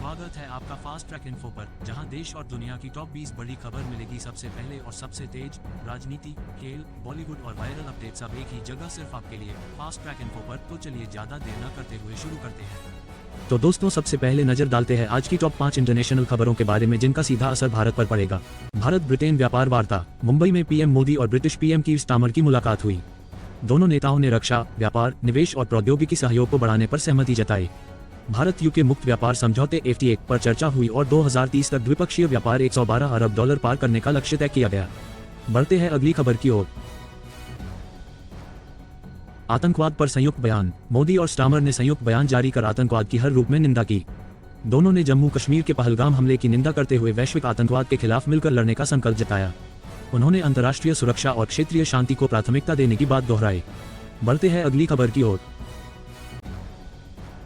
स्वागत है आपका फास्ट ट्रैक इन्फो पर, जहां देश और दुनिया की टॉप 20 बड़ी खबर मिलेगी सबसे पहले और सबसे तेज। राजनीति, खेल, बॉलीवुड और वायरल अपडेट सब एक ही जगह सिर्फ आपके लिए, फास्ट ट्रैक इन्फो पर। तो चलिए ज्यादा देर न करते हुए शुरू करते हैं। तो दोस्तों, सबसे पहले नजर डालते हैं आज की टॉप 5 इंटरनेशनल खबरों के बारे में जिनका सीधा असर भारत पर पड़ेगा। भारत ब्रिटेन व्यापार वार्ता। मुंबई में पीएम मोदी और ब्रिटिश पीएम कीर स्टारमर की मुलाकात हुई। दोनों नेताओं ने रक्षा, व्यापार, निवेश और प्रौद्योगिकी सहयोग को बढ़ाने पर सहमति जताई। भारत यूके मुक्त व्यापार समझौते FTA पर चर्चा हुई और 2030 तक द्विपक्षीय व्यापार $112 अरब पार करने का लक्ष्य तय किया गया। बढ़ते हैं अगली खबर की ओर। आतंकवाद पर संयुक्त बयान। मोदी और स्टारमर ने संयुक्त बयान जारी कर आतंकवाद की हर रूप में निंदा की। दोनों ने जम्मू कश्मीर के पहलगाम हमले की निंदा करते हुए वैश्विक आतंकवाद के खिलाफ मिलकर लड़ने का संकल्प जताया। उन्होंने अंतर्राष्ट्रीय सुरक्षा और क्षेत्रीय शांति को प्राथमिकता देने की बात दोहराई। बढ़ते हैं अगली खबर की ओर।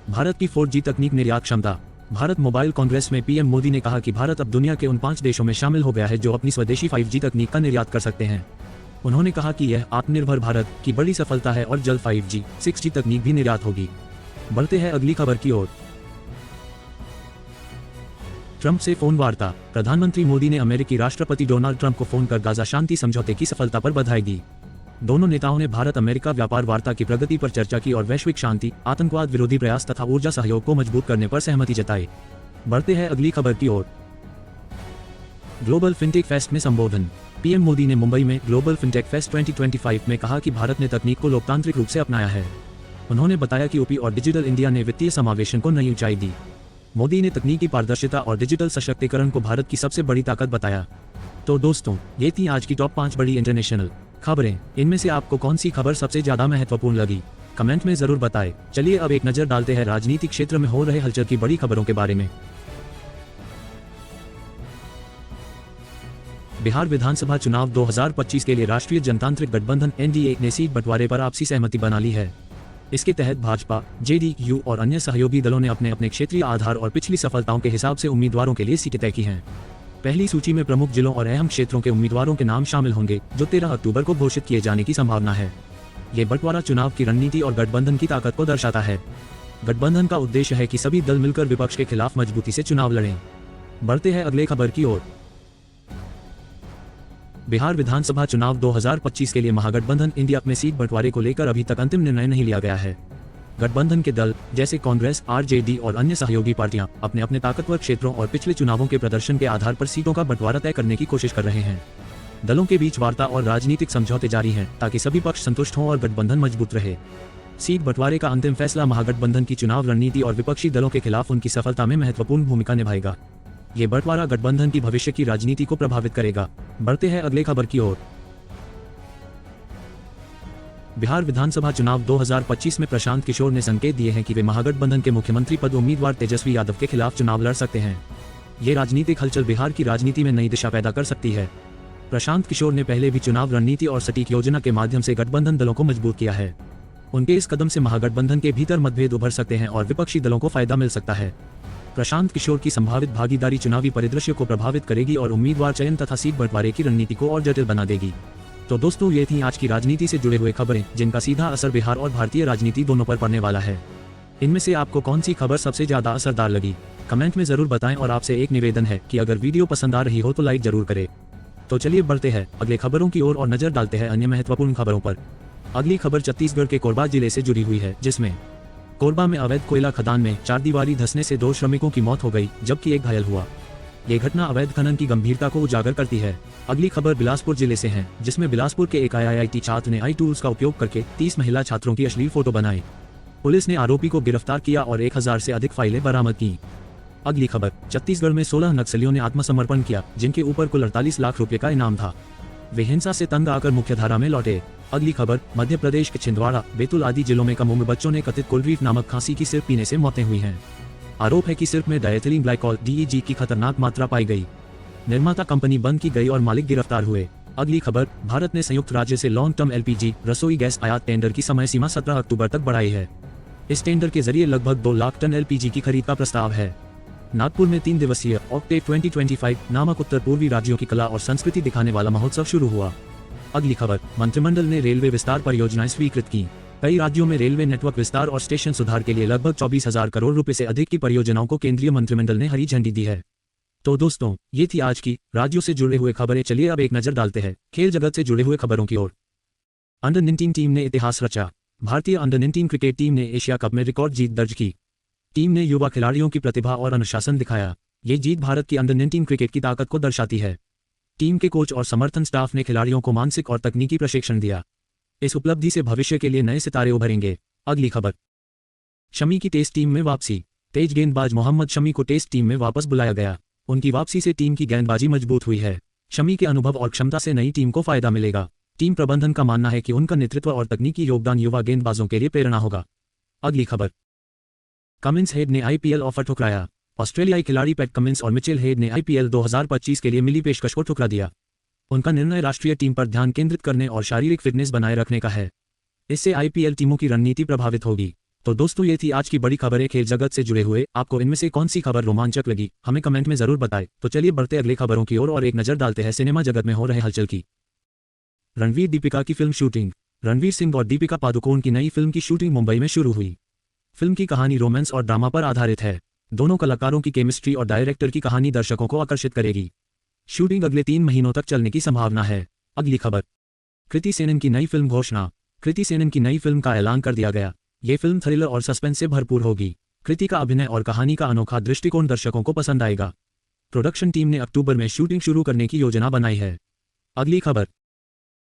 भारत की 4G तकनीक निर्यात क्षमता। भारत मोबाइल कांग्रेस में पीएम मोदी ने कहा कि भारत अब दुनिया के उन 5 देशों में शामिल हो गया है जो अपनी स्वदेशी 5G तकनीक का निर्यात कर सकते हैं। उन्होंने कहा कि यह आत्मनिर्भर भारत की बड़ी सफलता है और जल्द 5G, 6G तकनीक भी निर्यात होगी। बढ़ते हैं अगली खबर की ओर। ट्रंप से फोन वार्ता। प्रधानमंत्री मोदी ने अमेरिकी राष्ट्रपति डोनाल्ड ट्रंप को फोन कर गाजा शांति समझौते की सफलता पर बधाई दी। दोनों नेताओं ने भारत अमेरिका व्यापार वार्ता की प्रगति पर चर्चा की और वैश्विक शांति, आतंकवाद विरोधी प्रयास तथा ऊर्जा सहयोग को मजबूत करने पर सहमति जताई। बढ़ते हैं अगली खबर की ओर। ग्लोबल फिनटेक फेस्ट में संबोधन। पीएम मोदी ने मुंबई में ग्लोबल फिनटेक फेस्ट 2025 में कहा कि भारत ने तकनीक को लोकतांत्रिक रूप से अपनाया है। उन्होंने बताया कि OP और डिजिटल इंडिया ने वित्तीय समावेशन को नई ऊंचाई दी। मोदी ने तकनीकी पारदर्शिता और डिजिटल सशक्तिकरण को भारत की सबसे बड़ी ताकत बताया। तो दोस्तों, ये थी आज की टॉप 5 बड़ी इंटरनेशनल खबरें। इनमें से आपको कौन सी खबर सबसे ज्यादा महत्वपूर्ण लगी, कमेंट में जरूर बताएं। चलिए अब एक नजर डालते हैं राजनीतिक क्षेत्र में हो रहे हलचल की बड़ी खबरों के बारे में। बिहार विधानसभा चुनाव 2025 के लिए राष्ट्रीय जनतांत्रिक गठबंधन NDA ने सीट बंटवारे पर आपसी सहमति बना ली है। इसके तहत भाजपा, JDU और अन्य सहयोगी दलों ने अपने अपने क्षेत्रीय आधार और पिछली सफलताओं के हिसाब से उम्मीदवारों के लिए सीटें तय की हैं। पहली सूची में प्रमुख जिलों और अहम क्षेत्रों के उम्मीदवारों के नाम शामिल होंगे, जो 13 अक्टूबर को घोषित किए जाने की संभावना है। ये बंटवारा चुनाव की रणनीति और गठबंधन की ताकत को दर्शाता है। गठबंधन का उद्देश्य है कि सभी दल मिलकर विपक्ष के खिलाफ मजबूती से चुनाव लड़ें। बढ़ते हैं अगले खबर की ओर। बिहार विधानसभा चुनाव 2025 के लिए महागठबंधन इंडिया में सीट बंटवारे को लेकर अभी तक अंतिम निर्णय नहीं लिया गया है। गठबंधन के दल जैसे कांग्रेस, RJD और अन्य सहयोगी पार्टियां अपने अपने ताकतवर क्षेत्रों और पिछले चुनावों के प्रदर्शन के आधार पर सीटों का बंटवारा तय करने की कोशिश कर रहे हैं। दलों के बीच वार्ता और राजनीतिक समझौते जारी हैं ताकि सभी पक्ष संतुष्ट हों और गठबंधन मजबूत रहे। सीट बंटवारे का अंतिम फैसला महागठबंधन की चुनाव रणनीति और विपक्षी दलों के खिलाफ उनकी सफलता में महत्वपूर्ण भूमिका निभाएगा। ये बंटवारा गठबंधन की भविष्य की राजनीति को प्रभावित करेगा। बढ़ते हैं अगले खबर की ओर। बिहार विधानसभा चुनाव 2025 में प्रशांत किशोर ने संकेत दिए हैं कि वे महागठबंधन के मुख्यमंत्री पद उम्मीदवार तेजस्वी यादव के खिलाफ चुनाव लड़ सकते हैं। ये राजनीतिक हलचल बिहार की राजनीति में नई दिशा पैदा कर सकती है। प्रशांत किशोर ने पहले भी चुनाव रणनीति और सटीक योजना के माध्यम से गठबंधन दलों को मजबूत किया है। उनके इस कदम से महागठबंधन के भीतर मतभेद उभर सकते हैं और विपक्षी दलों को फायदा मिल सकता है। प्रशांत किशोर की संभावित भागीदारी चुनावी परिदृश्य को प्रभावित करेगी और उम्मीदवार चयन तथा सीट बंटवारे की रणनीति को और जटिल बना देगी। तो दोस्तों, ये थी आज की राजनीति से जुड़े हुए खबरें जिनका सीधा असर बिहार और भारतीय राजनीति दोनों पर पड़ने वाला है। इनमें से आपको कौन सी खबर सबसे ज्यादा असरदार लगी, कमेंट में जरूर बताएं और आपसे एक निवेदन है कि अगर वीडियो पसंद आ रही हो तो लाइक जरूर करें। तो चलिए बढ़ते हैं अगले खबरों की ओर और नजर डालते हैं अन्य महत्वपूर्ण खबरों पर। अगली खबर छत्तीसगढ़ के कोरबा जिले से जुड़ी हुई है, जिसमें कोरबा में अवैध कोयला खदान में चारदीवारी धंसने से 2 श्रमिकों की मौत हो गई जबकि एक घायल हुआ। ये घटना अवैध खनन की गंभीरता को उजागर करती है। अगली खबर बिलासपुर जिले से है, जिसमें बिलासपुर के एक IIT छात्र ने AI टूल्स का उपयोग करके 30 महिला छात्रों की अश्लील फोटो बनाई। पुलिस ने आरोपी को गिरफ्तार किया और 1000 से अधिक फाइलें बरामद की। अगली खबर, छत्तीसगढ़ में 16 नक्सलियों ने आत्मसमर्पण किया, जिनके ऊपर कुल 48 लाख रुपए का इनाम था। वे हिंसा से तंग आकर मुख्यधारा में लौटे। अगली खबर, मध्य प्रदेश के छिंदवाड़ा, बैतूल आदि जिलों में कम उम्र बच्चों ने कथित कोलरीफ नामक खांसी की सिरप पीने से मौतें हुई हैं। आरोप है कि सिरप में डायथिलीन ग्लाइकॉल DEG की खतरनाक मात्रा पाई गई। निर्माता कंपनी बंद की गई और मालिक गिरफ्तार हुए। अगली खबर, भारत ने संयुक्त राज्य से लॉन्ग टर्म LPG रसोई गैस आयात टेंडर की समय सीमा 17 अक्टूबर तक बढ़ाई है। इस टेंडर के जरिए लगभग 2 लाख टन LPG की खरीद का प्रस्ताव है। नागपुर में 3 दिवसीय ऑक्टेव 2025 नामक उत्तर पूर्वी राज्यों की कला और संस्कृति दिखाने वाला महोत्सव शुरू हुआ। अगली खबर, मंत्रिमंडल ने रेलवे विस्तार परियोजनाएं स्वीकृत की। कई राज्यों में रेलवे नेटवर्क विस्तार और स्टेशन सुधार के लिए लगभग 24,000 करोड़ रुपए से अधिक की परियोजनाओं को केंद्रीय मंत्रिमंडल ने हरी झंडी दी है। तो दोस्तों, ये थी आज की राज्यों से जुड़े हुए खबरें। चलिए अब एक नजर डालते हैं खेल जगत से जुड़े हुए खबरों की ओर। अंडर 19 टीम ने इतिहास रचा। भारतीय अंडर 19 क्रिकेट टीम ने एशिया कप में रिकॉर्ड जीत दर्ज की। टीम ने युवा खिलाड़ियों की प्रतिभा और अनुशासन दिखाया। ये जीत भारत की अंडर 19 क्रिकेट की ताकत को दर्शाती है। टीम के कोच और समर्थन स्टाफ ने खिलाड़ियों को मानसिक और तकनीकी प्रशिक्षण दिया। इस उपलब्धि से भविष्य के लिए नए सितारे उभरेंगे। अगली खबर, शमी की टेस्ट टीम में वापसी। तेज गेंदबाज मोहम्मद शमी को टेस्ट टीम में वापस बुलाया गया। उनकी वापसी से टीम की गेंदबाजी मजबूत हुई है। शमी के अनुभव और क्षमता से नई टीम को फायदा मिलेगा। टीम प्रबंधन का मानना है कि उनका नेतृत्व और तकनीकी योगदान युवा गेंदबाजों के लिए प्रेरणा होगा। अगली खबर, कमिंस हेड ने आईपीएल ऑफर ठुकराया। ऑस्ट्रेलियाई खिलाड़ी पैट कमिंस और मिचेल हेड ने आईपीएल 2025 के लिए मिली पेशकश को ठुकरा दिया। उनका निर्णय राष्ट्रीय टीम पर ध्यान केंद्रित करने और शारीरिक फिटनेस बनाए रखने का है। इससे आईपीएल टीमों की रणनीति प्रभावित होगी। तो दोस्तों, ये थी आज की बड़ी खबरें खेल जगत से जुड़े हुए। आपको इनमें से कौन सी खबर रोमांचक लगी, हमें कमेंट में जरूर बताएं। तो चलिए बढ़ते अगले खबरों की ओर और एक नजर डालते हैं सिनेमा जगत में हो रहे हलचल की। रणवीर दीपिका की फिल्म शूटिंग। रणवीर सिंह और दीपिका पादुकोण की नई फिल्म की शूटिंग मुंबई में शुरू हुई। फिल्म की कहानी रोमांस और ड्रामा पर आधारित है। दोनों कलाकारों की केमिस्ट्री और डायरेक्टर की कहानी दर्शकों को आकर्षित करेगी। शूटिंग अगले 3 महीनों तक चलने की संभावना है। अगली खबर, कृति सेनन की नई फिल्म घोषणा। कृति सेनन की नई फिल्म का ऐलान कर दिया गया। ये फिल्म थ्रिलर और सस्पेंस से भरपूर होगी। कृति का अभिनय और कहानी का अनोखा दृष्टिकोण दर्शकों को पसंद आएगा। प्रोडक्शन टीम ने अक्टूबर में शूटिंग शुरू करने की योजना बनाई है। अगली खबर,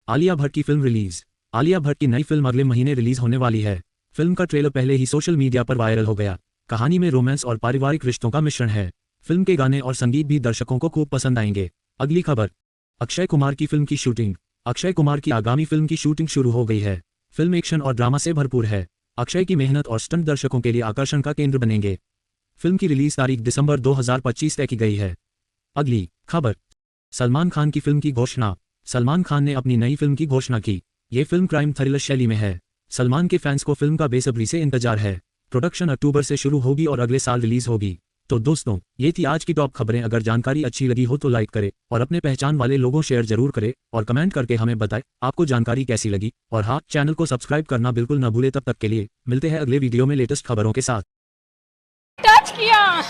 आलिया भट्ट की फिल्म रिलीज। आलिया भट्ट की नई फिल्म अगले महीने रिलीज होने वाली है। फिल्म का ट्रेलर पहले ही सोशल मीडिया पर वायरल हो गया। कहानी में रोमांस और पारिवारिक रिश्तों का मिश्रण है। फिल्म के गाने और संगीत भी दर्शकों को खूब पसंद आएंगे। अगली खबर, अक्षय कुमार की फिल्म की शूटिंग। अक्षय कुमार की आगामी फिल्म की शूटिंग शुरू हो गई है। फिल्म एक्शन और ड्रामा से भरपूर है। अक्षय की मेहनत और स्टंट दर्शकों के लिए आकर्षण का केंद्र बनेंगे। फिल्म की रिलीज तारीख दिसंबर 2025 तय की गई है। अगली खबर, सलमान खान की फिल्म की घोषणा। सलमान खान ने अपनी नई फिल्म की घोषणा की। ये फिल्म क्राइम थ्रिलर शैली में है। सलमान के फैंस को फिल्म का बेसब्री से इंतजार है। प्रोडक्शन अक्टूबर से शुरू होगी और अगले साल रिलीज होगी। तो दोस्तों, ये थी आज की टॉप खबरें। अगर जानकारी अच्छी लगी हो तो लाइक करें और अपने पहचान वाले लोगों शेयर जरूर करें और कमेंट करके हमें बताएं आपको जानकारी कैसी लगी। और हाँ, चैनल को सब्सक्राइब करना बिल्कुल न भूले। तब तक के लिए मिलते हैं अगले वीडियो में लेटेस्ट खबरों के साथ। टच किया